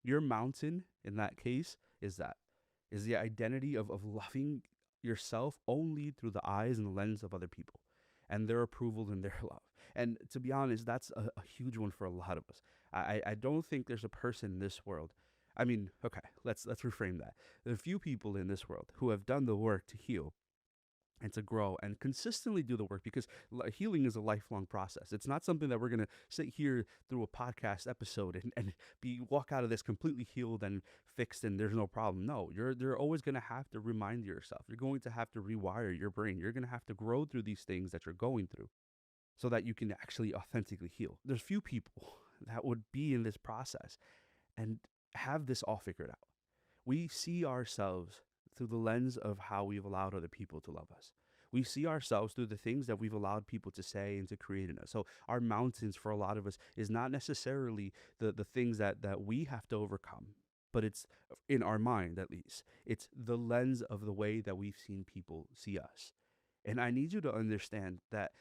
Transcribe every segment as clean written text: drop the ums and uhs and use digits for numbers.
Your mountain in that case is that is the identity of loving yourself only through the eyes and the lens of other people and their approval and their love. And to be honest, that's a huge one for a lot of us. I don't think there's a person in this world. I mean, okay, let's reframe that. There are few people in this world who have done the work to heal and to grow and consistently do the work because healing is a lifelong process. It's not something that we're going to sit here through a podcast episode and be walk out of this completely healed and fixed and there's no problem. No, you're always going to have to remind yourself. You're going to have to rewire your brain. You're going to have to grow through these things that you're going through so that you can actually authentically heal. There's few people that would be in this process and have this all figured out. We see ourselves through the lens of how we've allowed other people to love us. We see ourselves through the things that we've allowed people to say and to create in us. So our mountains for a lot of us is not necessarily the things that we have to overcome, but it's in our mind at least. It's the lens of the way that we've seen people see us. And I need you to understand that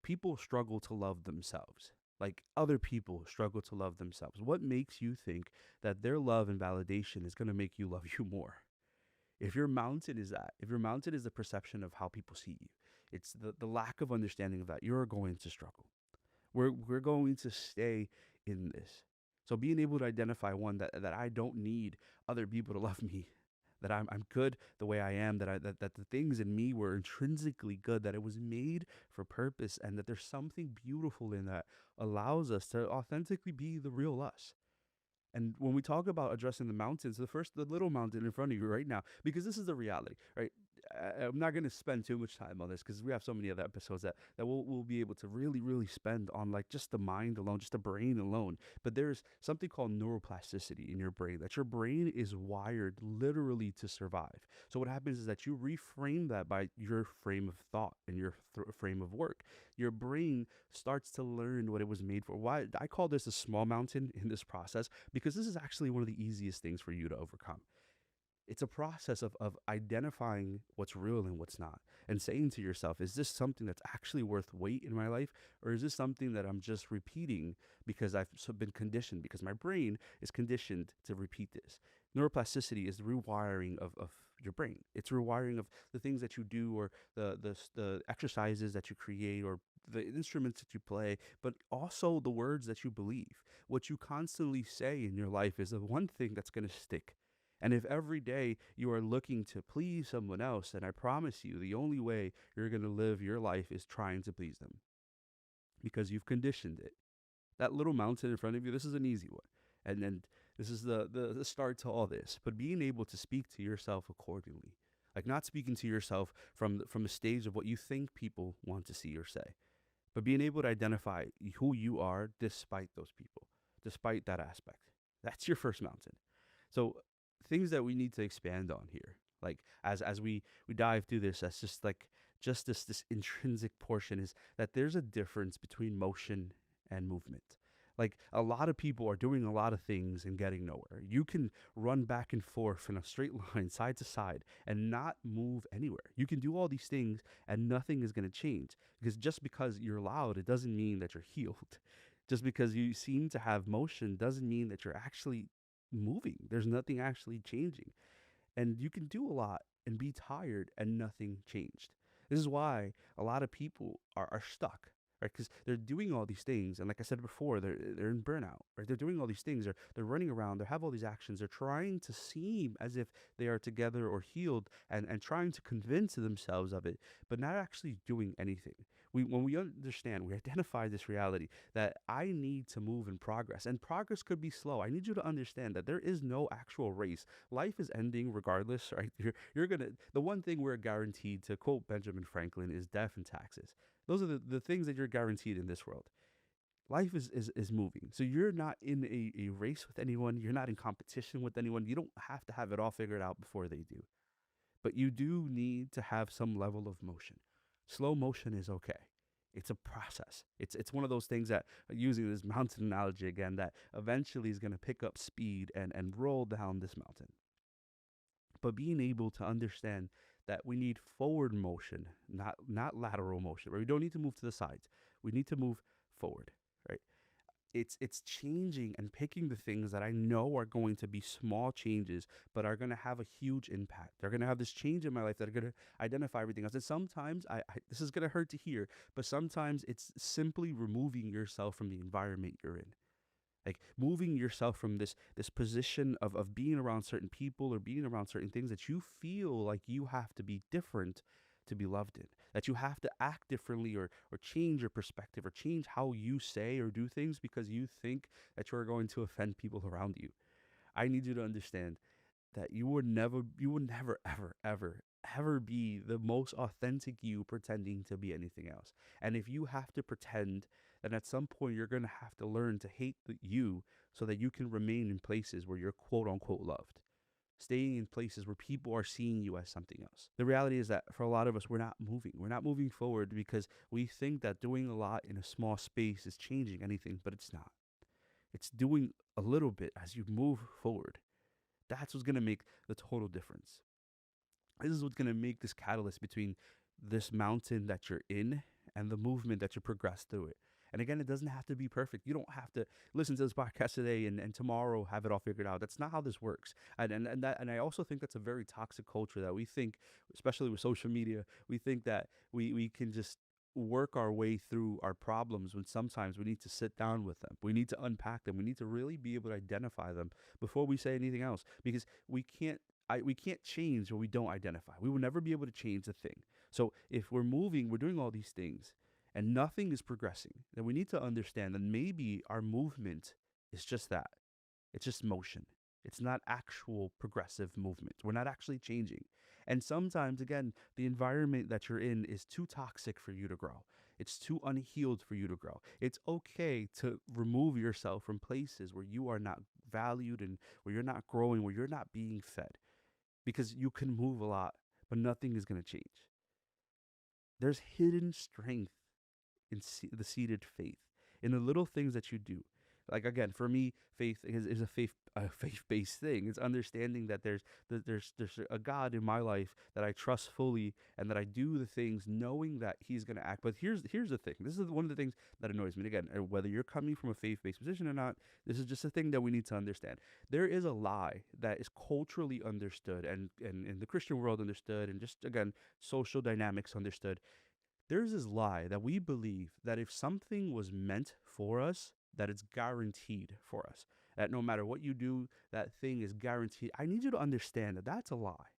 people struggle to love themselves. Like other people struggle to love themselves. What makes you think that their love and validation is going to make you love you more? If your mountain is that, if your mountain is the perception of how people see you, it's the lack of understanding of that, you're going to struggle. We're going to stay in this. So being able to identify one that I don't need other people to love me, that I'm good the way I am, that the things in me were intrinsically good, that it was made for purpose, and that there's something beautiful in that allows us to authentically be the real us. And when we talk about addressing the mountains, the little mountain in front of you right now, because this is the reality, right? I'm not going to spend too much time on this because we have so many other episodes that we'll be able to really spend on like just the mind alone, just the brain alone. But there's something called neuroplasticity in your brain, that your brain is wired literally to survive. So what happens is that you reframe that by your frame of thought and your frame of work. Your brain starts to learn what it was made for. Why I call this a small mountain in this process, because this is actually one of the easiest things for you to overcome. It's a process of identifying what's real and what's not, and saying to yourself, is this something that's actually worth weight in my life, or is this something that I'm just repeating because I've been conditioned, because my brain is conditioned to repeat this. Neuroplasticity is the rewiring of your brain. It's rewiring of the things that you do, or the exercises that you create, or the instruments that you play, but also the words that you believe. What you constantly say in your life is the one thing that's going to stick. And if every day you are looking to please someone else, then I promise you the only way you're going to live your life is trying to please them, because you've conditioned it. That little mountain in front of you, this is an easy one. And then this is the start to all this. But being able to speak to yourself accordingly, like not speaking to yourself from a stage of what you think people want to see or say, but being able to identify who you are despite those people, despite that aspect. That's your first mountain. So things that we need to expand on here, like as we dive through this, that's just like just this intrinsic portion, is that there's a difference between motion and movement. Like a lot of people are doing a lot of things and getting nowhere. You can run back and forth in a straight line, side to side, and not move anywhere. You can do all these things and nothing is going to change, because just because you're loud, it doesn't mean that you're healed. Just because you seem to have motion doesn't mean that you're actually moving. There's nothing actually changing. And you can do a lot and be tired and nothing changed. This is why a lot of people are stuck, right? Because they're doing all these things. And like I said before, they're in burnout, right? They're doing all these things. They're running around. They have all these actions. They're trying to seem as if they are together or healed, and trying to convince themselves of it, but not actually doing anything. When we understand, we identify this reality that I need to move in progress, and progress could be slow. I need you to understand that there is no actual race. Life is ending regardless, right? You're gonna, the one thing we're guaranteed, to quote Benjamin Franklin, is death and taxes. Those are the things that you're guaranteed in this world. Life is moving. So you're not in a race with anyone. You're not in competition with anyone. You don't have to have it all figured out before they do. But you do need to have some level of motion. Slow motion is okay. It's a process. It's one of those things that, using this mountain analogy again, that eventually is going to pick up speed and roll down this mountain. But being able to understand that we need forward motion, not lateral motion, right? We don't need to move to the sides. We need to move forward, right? it's changing and picking the things that I know are going to be small changes, but are going to have a huge impact. They're going to have this change in my life that are going to identify everything else. And sometimes this is going to hurt to hear, but sometimes it's simply removing yourself from the environment you're in, like moving yourself from this position of being around certain people or being around certain things that you feel like you have to be different to be loved in, that you have to act differently or change your perspective or change how you say or do things because you think that you're going to offend people around you. I need you to understand that you would never, ever be the most authentic you pretending to be anything else. And if you have to pretend, then at some point you're going to have to learn to hate you so that you can remain in places where you're quote unquote loved. Staying in places where people are seeing you as something else. The reality is that for a lot of us, we're not moving. We're not moving forward because we think that doing a lot in a small space is changing anything, but it's not. It's doing a little bit as you move forward. That's what's going to make the total difference. This is what's going to make this catalyst between this mountain that you're in and the movement that you progress through it. And again, it doesn't have to be perfect. You don't have to listen to this podcast today and tomorrow have it all figured out. That's not how this works. And I also think that's a very toxic culture that we think, especially with social media, we think that we can just work our way through our problems when sometimes we need to sit down with them. We need to unpack them. We need to really be able to identify them before we say anything else because we can't change what we don't identify. We will never be able to change a thing. So if we're moving, we're doing all these things and nothing is progressing, then we need to understand that maybe our movement is just that. It's just motion. It's not actual progressive movement. We're not actually changing. And sometimes, again, the environment that you're in is too toxic for you to grow. It's too unhealed for you to grow. It's okay to remove yourself from places where you are not valued and where you're not growing, where you're not being fed because you can move a lot, but nothing is going to change. There's hidden strength in the seated faith, in the little things that you do. Like again, for me, faith is a faith based thing. It's understanding that there's a God in my life that I trust fully, and that I do the things knowing that He's gonna act. But here's the thing. This is one of the things that annoys me. And again, whether you're coming from a faith based position or not, this is just a thing that we need to understand. There is a lie that is culturally understood and in the Christian world understood, and just again social dynamics understood. There's this lie that we believe that if something was meant for us, that it's guaranteed for us. That no matter what you do, that thing is guaranteed. I need you to understand that that's a lie.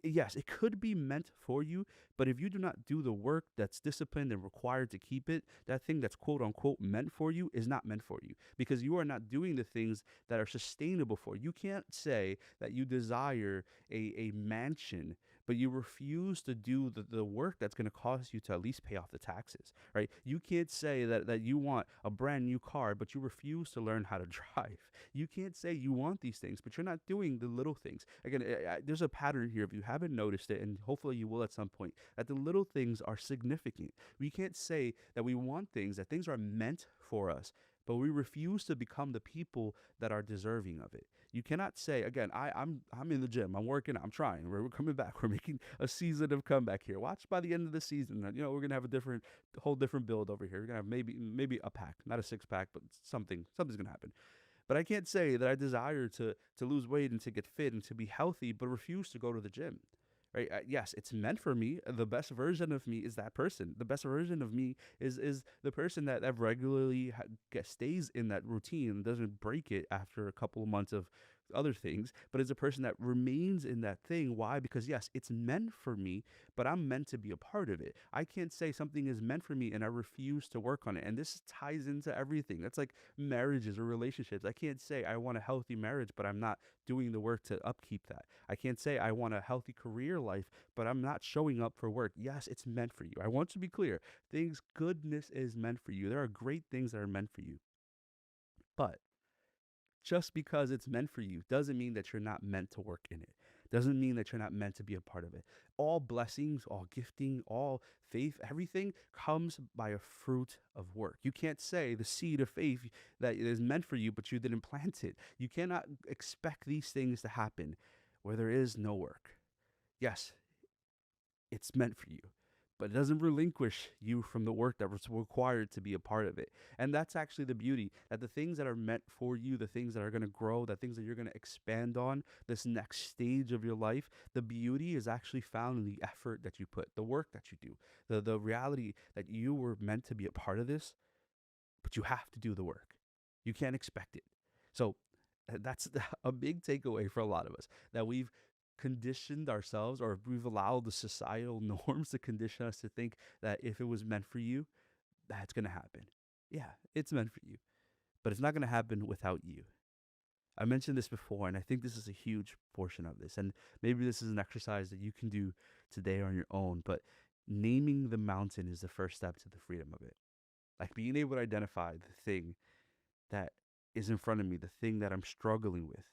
Yes, it could be meant for you, but if you do not do the work that's disciplined and required to keep it, that thing that's quote unquote meant for you is not meant for you because you are not doing the things that are sustainable for you. You can't say that you desire a mansion, but you refuse to do the work that's going to cause you to at least pay off the taxes, right? You can't say that you want a brand new car, but you refuse to learn how to drive. You can't say you want these things, but you're not doing the little things. Again, there's a pattern here. If you haven't noticed it, and hopefully you will at some point, that the little things are significant. We can't say that we want things, that things are meant for us, but we refuse to become the people that are deserving of it. You cannot say again, I'm in the gym, I'm working, I'm trying. We're coming back. We're making a season of comeback here. Watch by the end of the season, we're gonna have a whole different build over here. We're gonna have maybe a pack, not a six pack, but something's gonna happen. But I can't say that I desire to lose weight and to get fit and to be healthy, but refuse to go to the gym. Right? Yes, it's meant for me. The best version of me is that person. The best version of me is the person that regularly stays in that routine and doesn't break it after a couple of months of other things, but is a person that remains in that thing. Why? Because yes, it's meant for me, but I'm meant to be a part of it. I can't say something is meant for me and I refuse to work on it. And this ties into everything. That's like marriages or relationships. I can't say I want a healthy marriage, but I'm not doing the work to upkeep that. I can't say I want a healthy career life, but I'm not showing up for work. Yes, it's meant for you. I want to be clear. Goodness is meant for you. There are great things that are meant for you. But just because it's meant for you doesn't mean that you're not meant to work in it. Doesn't mean that you're not meant to be a part of it. All blessings, all gifting, all faith, everything comes by a fruit of work. You can't say the seed of faith that is meant for you, but you didn't plant it. You cannot expect these things to happen where there is no work. Yes, it's meant for you, but it doesn't relinquish you from the work that was required to be a part of it. And that's actually the beauty, that the things that are meant for you, the things that are going to grow, the things that you're going to expand on this next stage of your life, the beauty is actually found in the effort that you put, the work that you do, the reality that you were meant to be a part of this, but you have to do the work. You can't expect it. So that's a big takeaway for a lot of us, that we've conditioned ourselves, or we've allowed the societal norms to condition us to think that if it was meant for you, that's going to happen. Yeah, it's meant for you, but it's not going to happen without you. I mentioned this before, and I think this is a huge portion of this. And maybe this is an exercise that you can do today on your own, but naming the mountain is the first step to the freedom of it. Like being able to identify the thing that is in front of me, the thing that I'm struggling with,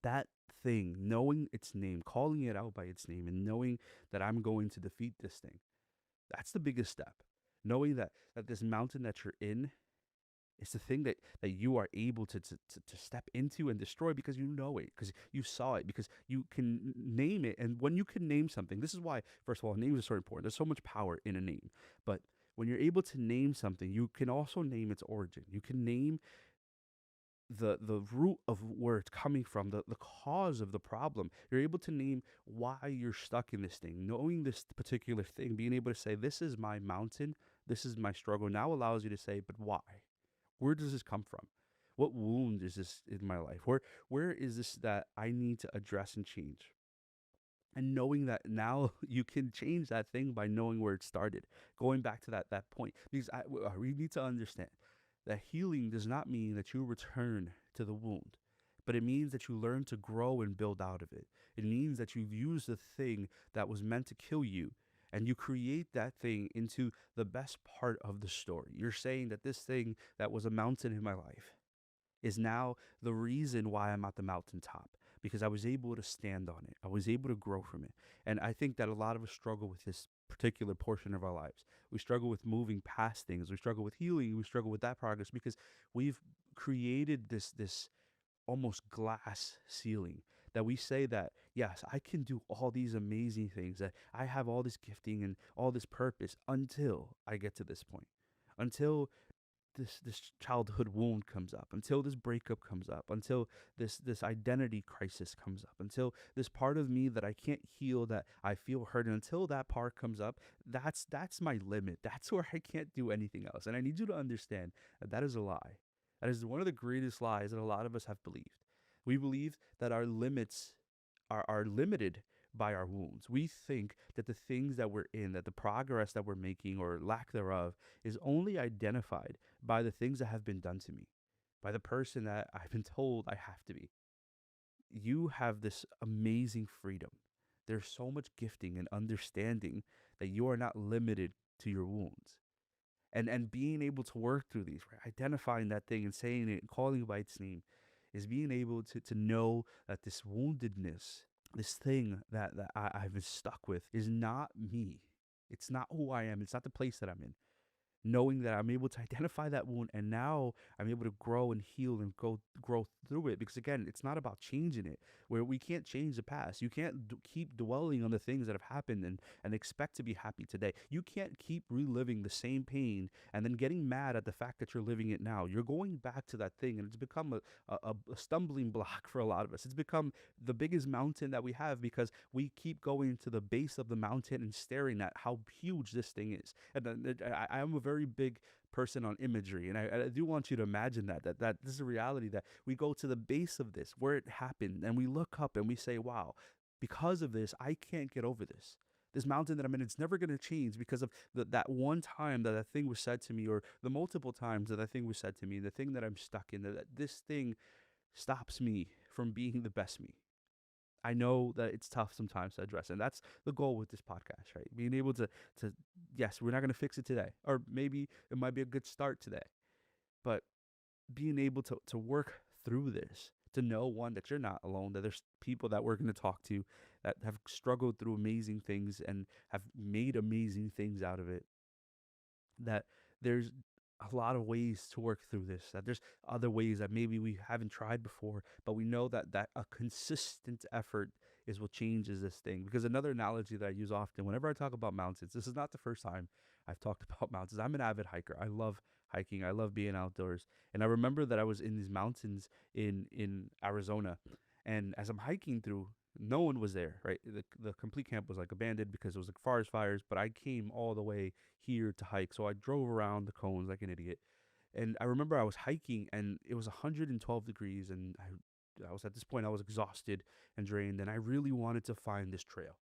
that thing, knowing its name, calling it out by its name, and knowing that I'm going to defeat this thing. That's the biggest step. Knowing that this mountain that you're in is the thing that you are able to step into and destroy, because you know it, because you saw it, because you can name it. And when you can name something, this is why, first of all, names are so important. There's so much power in a name. But when you're able to name something, you can also name its origin. You can name the root of where it's coming from, the cause of the problem. You're able to name why you're stuck in this thing. Knowing this particular thing, being able to say, this is my mountain, this is my struggle, now allows you to say, but why? Where does this come from? What wound is this in my life? Where is this that I need to address and change? And knowing that now you can change that thing by knowing where it started, going back to that point. Because we need to understand that healing does not mean that you return to the wound, but it means that you learn to grow and build out of it. It means that you use the thing that was meant to kill you, and you create that thing into the best part of the story. You're saying that this thing that was a mountain in my life is now the reason why I'm at the mountaintop, because I was able to stand on it. I was able to grow from it. And I think that a lot of us struggle with this particular portion of our lives. We struggle with moving past things. We struggle with healing. We struggle with that progress because we've created this almost glass ceiling, that we say that, yes, I can do all these amazing things, that I have all this gifting and all this purpose until I get to this point, until this childhood wound comes up, until this breakup comes up, until this identity crisis comes up, until this part of me that I can't heal, that I feel hurt, and until that part comes up, that's my limit. That's where I can't do anything else. And I need you to understand that that is a lie. That is one of the greatest lies that a lot of us have believed. We believe that our limits are limited by our wounds. We think that the things that we're in, that the progress that we're making or lack thereof, is only identified by the things that have been done to me, by the person that I've been told I have to be. You have this amazing freedom. There's so much gifting and understanding that you are not limited to your wounds. And being able to work through these, right? Identifying that thing and saying it and calling it by its name, is being able to know that this woundedness, this thing I've been stuck with, is not me. It's not who I am. It's not the place that I'm in. Knowing that I'm able to identify that wound, and now I'm able to grow and heal and grow through it, because again, it's not about changing it, where we can't change the past. You can't keep dwelling on the things that have happened and expect to be happy today. You can't keep reliving the same pain and then getting mad at the fact that you're living it now. You're going back to that thing, and it's become a stumbling block for a lot of us. It's become the biggest mountain that we have, because we keep going to the base of the mountain and staring at how huge this thing is. And I'm a very big person on imagery, and I do want you to imagine that this is a reality, that we go to the base of this, where it happened, and we look up and we say, wow, because of this, I can't get over this. This mountain that I'm in, it's never going to change because of that one time that thing was said to me, or the multiple times that thing was said to me, the thing that I'm stuck in, that this thing stops me from being the best me. I know that it's tough sometimes to address, and that's the goal with this podcast, right? Being able to yes, we're not going to fix it today, or maybe it might be a good start today, but being able to work through this, to know, one, that you're not alone, that there's people that we're going to talk to that have struggled through amazing things and have made amazing things out of it, that there's a lot of ways to work through this, that there's other ways that maybe we haven't tried before, but we know that a consistent effort is what changes this thing. Because another analogy that I use often whenever I talk about mountains, this is not the first time I've talked about mountains. I'm an avid hiker. I love hiking. I love being outdoors. And I remember that I was in these mountains in Arizona, and as I'm hiking through, no one was there, right? The complete camp was like abandoned because it was like forest fires, but I came all the way here to hike. So I drove around the cones like an idiot. And I remember I was hiking and it was 112 degrees, and I was at this point I was exhausted and drained, and I really wanted to find this trail.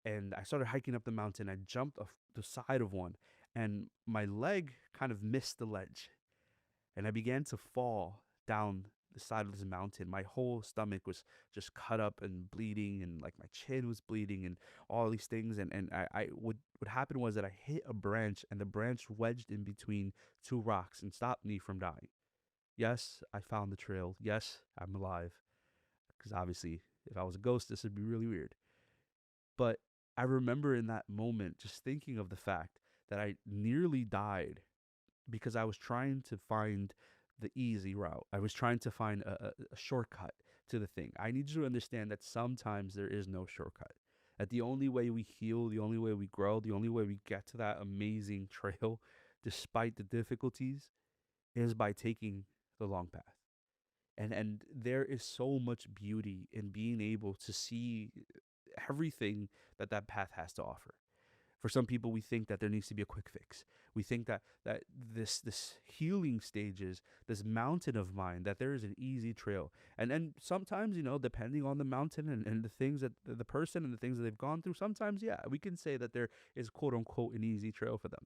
And I started hiking up the mountain. I jumped off the side of one, and my leg kind of missed the ledge, and I began to fall down the side of this mountain. My whole stomach was just cut up and bleeding, and like my chin was bleeding, and all these things. And what happened was that I hit a branch, and the branch wedged in between two rocks and stopped me from dying. Yes, I found the trail. Yes, I'm alive. Because obviously, if I was a ghost, this would be really weird. But I remember in that moment just thinking of the fact that I nearly died because I was trying to find the easy route. I was trying to find a shortcut to the thing. I need you to understand that sometimes there is no shortcut. That the only way we heal, the only way we grow, the only way we get to that amazing trail, despite the difficulties, is by taking the long path. And there is so much beauty in being able to see everything that that path has to offer. For some people, we think that there needs to be a quick fix. We think that this healing stages, this mountain of mine, that there is an easy trail. And then sometimes, depending on the mountain and the things that the person and the things that they've gone through, sometimes, yeah, we can say that there is quote unquote an easy trail for them.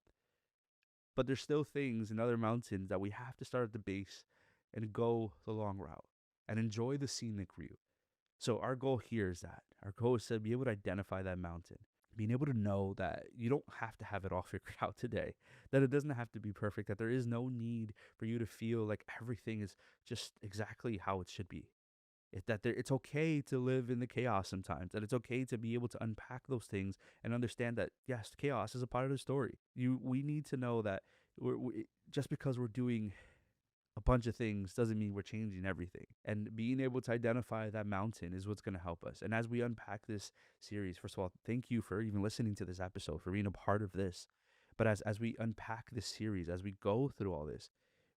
But there's still things in other mountains that we have to start at the base and go the long route and enjoy the scenic view. So our goal here is that our goal is to be able to identify that mountain, being able to know that you don't have to have it all figured out today, that it doesn't have to be perfect, that there is no need for you to feel like everything is just exactly how it should be. It's okay to live in the chaos sometimes, that it's okay to be able to unpack those things and understand that, yes, chaos is a part of the story. We need to know that just because we're doing a bunch of things doesn't mean we're changing everything. And being able to identify that mountain is what's going to help us. And as we unpack this series, first of all, thank you for even listening to this episode, for being a part of this. But as we unpack this series, as we go through all this,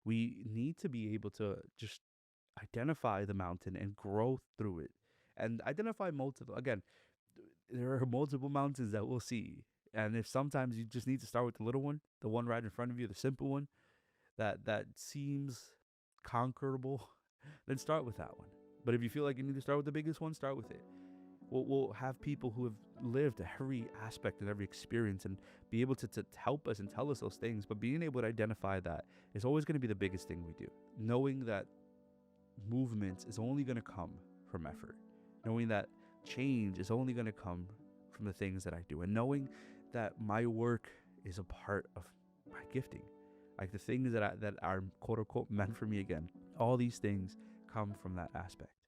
we need to be able to just identify the mountain and grow through it. And identify multiple, again, there are multiple mountains that we'll see. And if sometimes you just need to start with the little one, the one right in front of you, the simple one, that seems conquerable, then start with that one. But if you feel like you need to start with the biggest one, start with it. We'll have people who have lived every aspect and every experience and be able to help us and tell us those things. But being able to identify that is always going to be the biggest thing we do. Knowing that movement is only going to come from effort. Knowing that change is only going to come from the things that I do. And knowing that my work is a part of my gifting. Like the things that are quote unquote meant for me again. All these things come from that aspect.